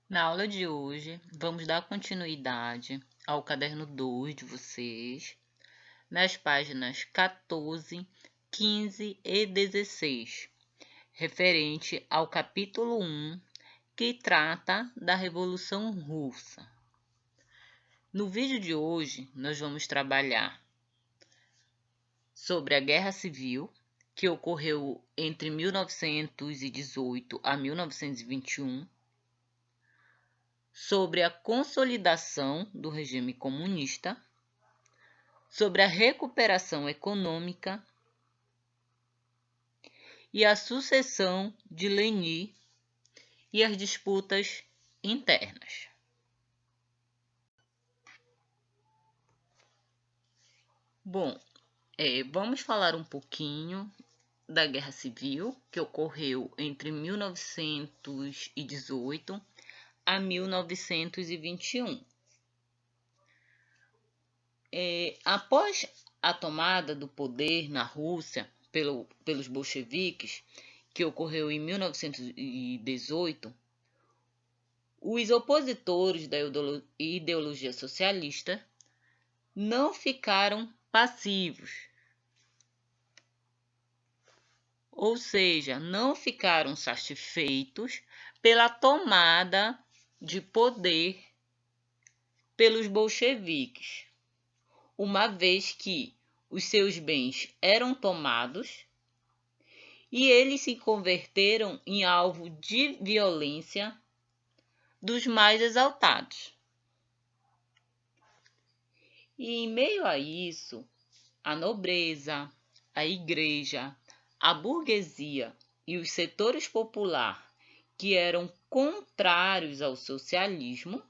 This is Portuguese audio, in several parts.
Na aula de hoje, vamos dar continuidade ao caderno 2 de vocês, nas páginas 14, 15 e 16, referente ao capítulo 1, que trata da Revolução Russa. No vídeo de hoje, nós vamos trabalhar sobre a Guerra Civil, que ocorreu entre 1918 a 1921, sobre a consolidação do regime comunista, sobre a recuperação econômica e a sucessão de Lenin e as disputas internas. Bom, vamos falar um pouquinho da Guerra Civil, que ocorreu entre 1918 a 1921. Após a tomada do poder na Rússia pelos bolcheviques, que ocorreu em 1918, os opositores da ideologia socialista não ficaram passivos, ou seja, não ficaram satisfeitos pela tomada de poder pelos bolcheviques, uma vez que os seus bens eram tomados e eles se converteram em alvo de violência dos mais exaltados. E em meio a isso, a nobreza, a igreja, a burguesia e os setores populares que eram contrários ao socialismo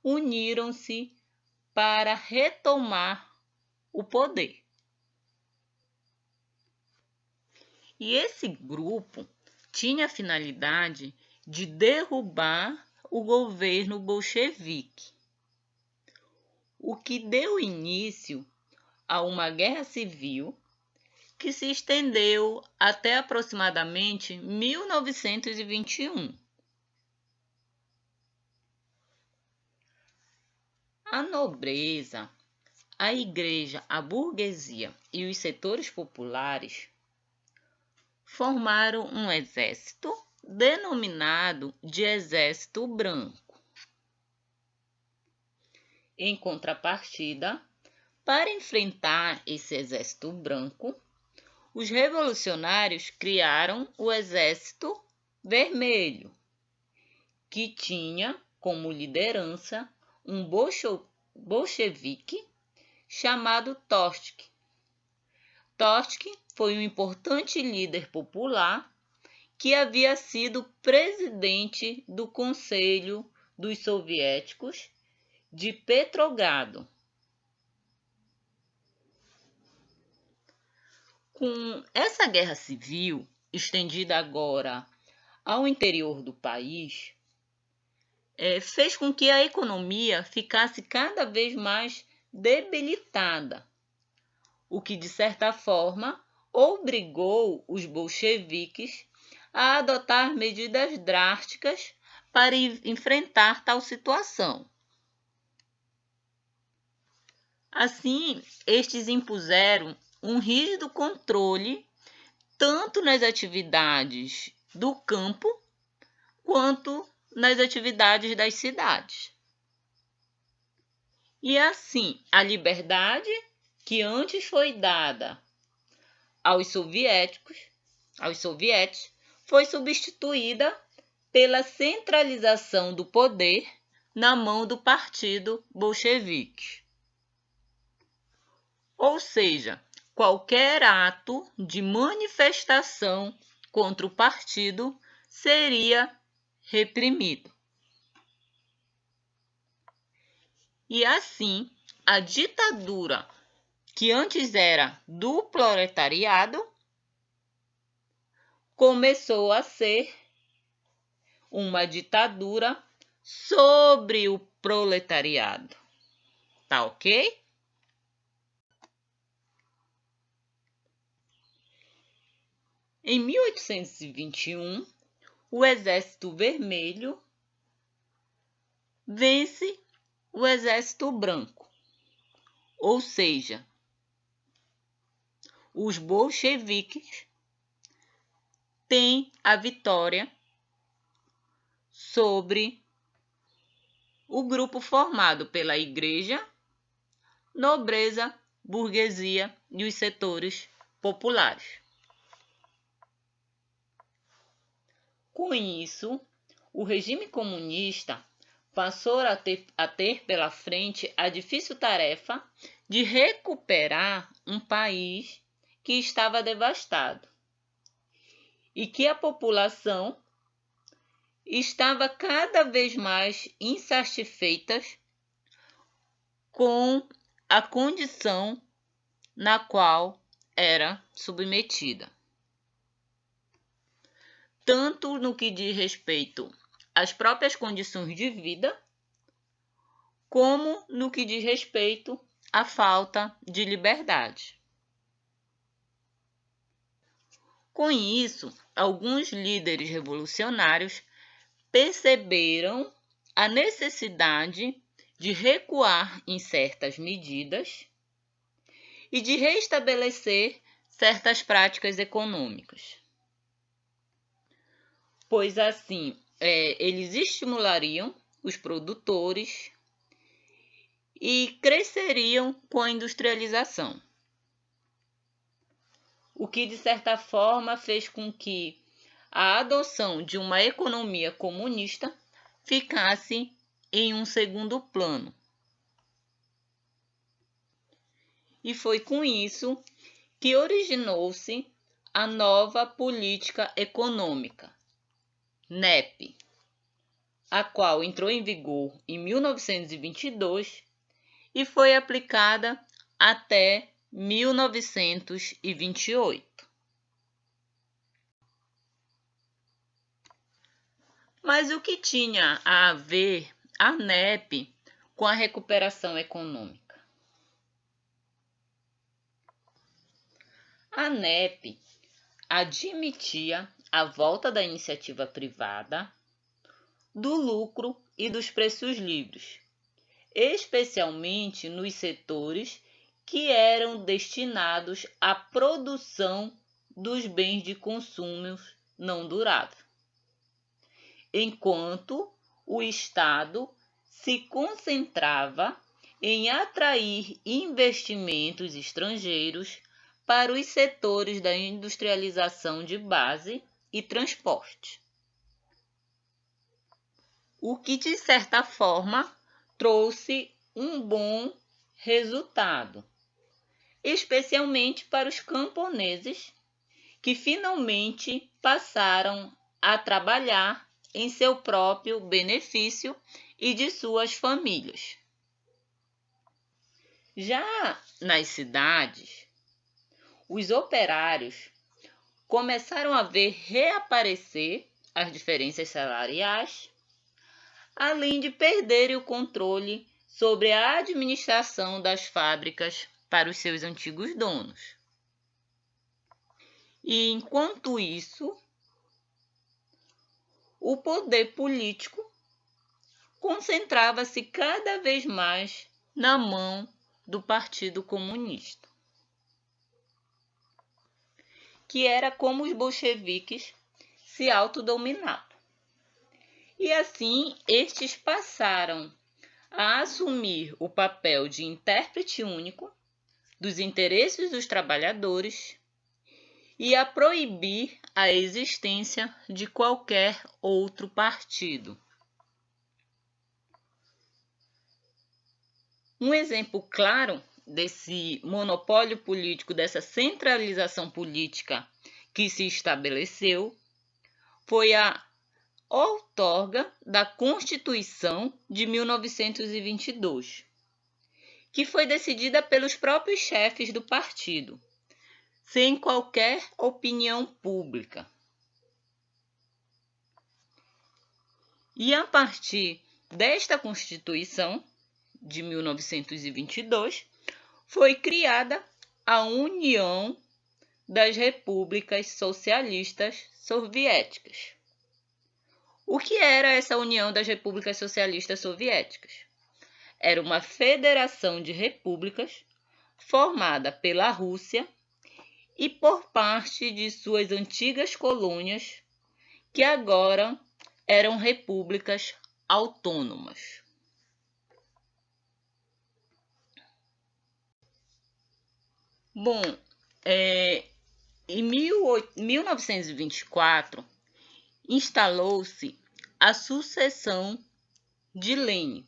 uniram-se para retomar o poder. E esse grupo tinha a finalidade de derrubar o governo bolchevique, o que deu início a uma guerra civil que se estendeu até aproximadamente 1921. A nobreza, a igreja, a burguesia e os setores populares formaram um exército denominado de Exército Branco. Em contrapartida, para enfrentar esse Exército Branco, os revolucionários criaram o Exército Vermelho, que tinha como liderança um bolchevique chamado Trotsky. Trotsky foi um importante líder popular que havia sido presidente do Conselho dos Soviéticos de Petrogrado. Com essa guerra civil, estendida agora ao interior do país, fez com que a economia ficasse cada vez mais debilitada, o que, de certa forma, obrigou os bolcheviques a adotar medidas drásticas para enfrentar tal situação. Assim, estes impuseram um rígido controle tanto nas atividades do campo quanto nas atividades das cidades. E assim, a liberdade que antes foi dada aos soviéticos, foi substituída pela centralização do poder na mão do partido bolchevique. Ou seja, qualquer ato de manifestação contra o partido seria reprimido. E assim, a ditadura, que antes era do proletariado, começou a ser uma ditadura sobre o proletariado. Tá ok? Em 1821, o Exército Vermelho vence o Exército Branco, ou seja, os bolcheviques têm a vitória sobre o grupo formado pela igreja, nobreza, burguesia e os setores populares. Com isso, o regime comunista passou a ter pela frente a difícil tarefa de recuperar um país que estava devastado e que a população estava cada vez mais insatisfeita com a condição na qual era submetida, tanto no que diz respeito às próprias condições de vida, como no que diz respeito à falta de liberdade. Com isso, alguns líderes revolucionários perceberam a necessidade de recuar em certas medidas e de restabelecer certas práticas econômicas, pois assim eles estimulariam os produtores e cresceriam com a industrialização, o que de certa forma fez com que a adoção de uma economia comunista ficasse em um segundo plano. E foi com isso que originou-se a nova política econômica, NEP, a qual entrou em vigor em 1922 e foi aplicada até 1928. Mas o que tinha a ver a NEP com a recuperação econômica? A NEP admitia a volta da iniciativa privada, do lucro e dos preços livres, especialmente nos setores que eram destinados à produção dos bens de consumo não durável, enquanto o Estado se concentrava em atrair investimentos estrangeiros para os setores da industrialização de base e transporte, o que de certa forma trouxe um bom resultado, especialmente para os camponeses que finalmente passaram a trabalhar em seu próprio benefício e de suas famílias. Já nas cidades, os operários começaram a ver reaparecer as diferenças salariais, além de perderem o controle sobre a administração das fábricas para os seus antigos donos. E enquanto isso, o poder político concentrava-se cada vez mais na mão do Partido Comunista, que era como os bolcheviques se autodominavam. E assim, estes passaram a assumir o papel de intérprete único dos interesses dos trabalhadores e a proibir a existência de qualquer outro partido. Um exemplo claro desse monopólio político, dessa centralização política que se estabeleceu, foi a outorga da Constituição de 1922, que foi decidida pelos próprios chefes do partido, sem qualquer opinião pública. E a partir desta Constituição de 1922, foi criada a União das Repúblicas Socialistas Soviéticas, O que era essa União das Repúblicas Socialistas Soviéticas? Era uma federação de repúblicas formada pela Rússia e por parte de suas antigas colônias, que agora eram repúblicas autônomas. Bom, em 1924, instalou-se a sucessão de Lenin,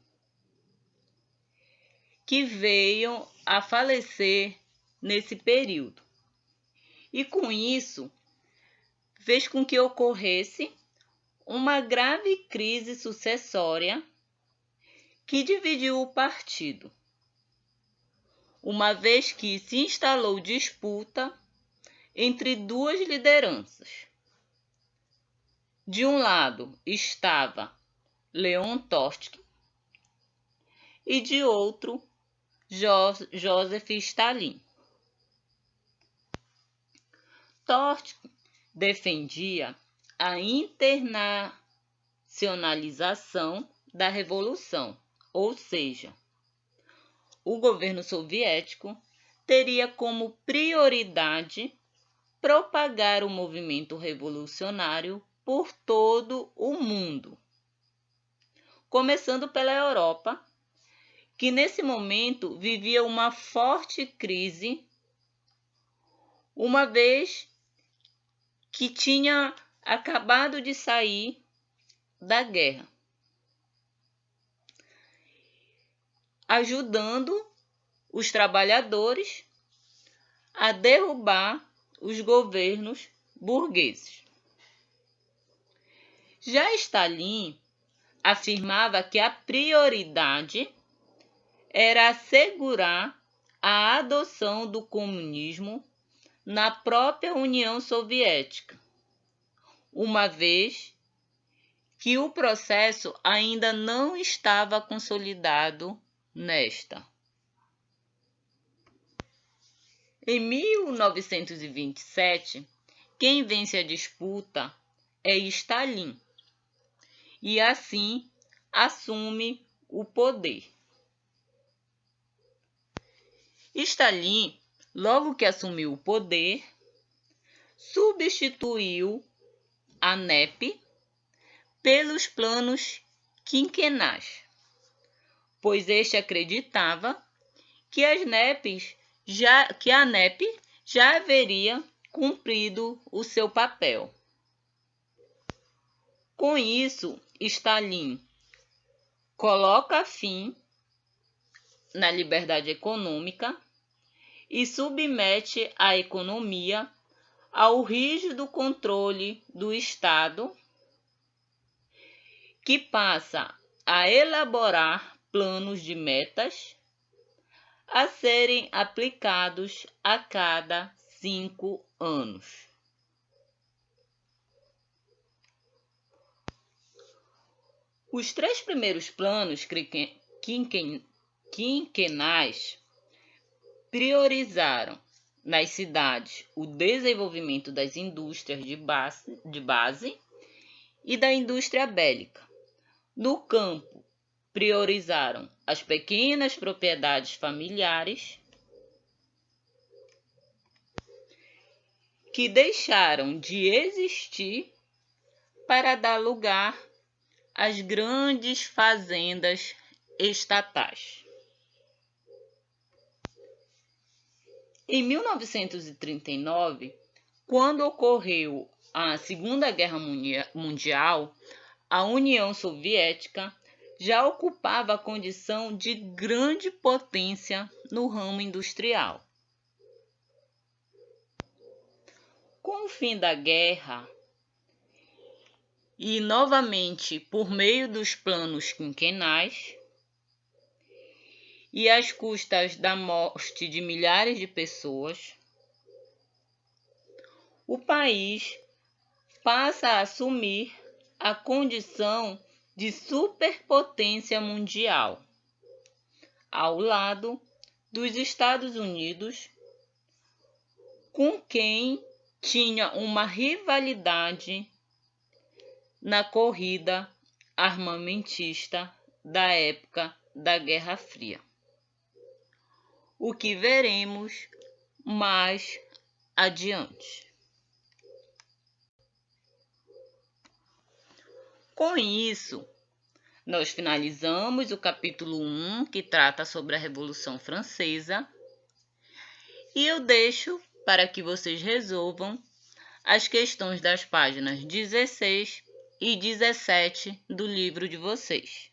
que veio a falecer nesse período. E com isso, fez com que ocorresse uma grave crise sucessória que dividiu o partido, uma vez que se instalou disputa entre duas lideranças. De um lado estava Leon Trotsky e de outro Joseph Stalin. Trotsky defendia a internacionalização da revolução, ou seja, o governo soviético teria como prioridade propagar o movimento revolucionário por todo o mundo, começando pela Europa, que nesse momento vivia uma forte crise, uma vez que tinha acabado de sair da guerra, ajudando os trabalhadores a derrubar os governos burgueses. Já Stalin afirmava que a prioridade era assegurar a adoção do comunismo na própria União Soviética, uma vez que o processo ainda não estava consolidado nesta. Em 1927, quem vence a disputa é Stalin e assim assume o poder. Stalin, logo que assumiu o poder, substituiu a NEP pelos planos quinquenais, pois este acreditava que a NEP já haveria cumprido o seu papel. Com isso, Stalin coloca fim na liberdade econômica e submete a economia ao rígido controle do Estado, que passa a elaborar planos de metas a serem aplicados a cada 5 anos. Os 3 primeiros planos quinquenais priorizaram nas cidades o desenvolvimento das indústrias de base e da indústria bélica. No campo, priorizaram as pequenas propriedades familiares, que deixaram de existir para dar lugar às grandes fazendas estatais. Em 1939, quando ocorreu a Segunda Guerra Mundial, a União Soviética já ocupava a condição de grande potência no ramo industrial. Com o fim da guerra, e novamente por meio dos planos quinquenais, e às custas da morte de milhares de pessoas, o país passa a assumir a condição de superpotência mundial, ao lado dos Estados Unidos, com quem tinha uma rivalidade na corrida armamentista da época da Guerra Fria. O que veremos mais adiante. Com isso, nós finalizamos o capítulo 1, que trata sobre a Revolução Francesa, e eu deixo para que vocês resolvam as questões das páginas 16 e 17 do livro de vocês.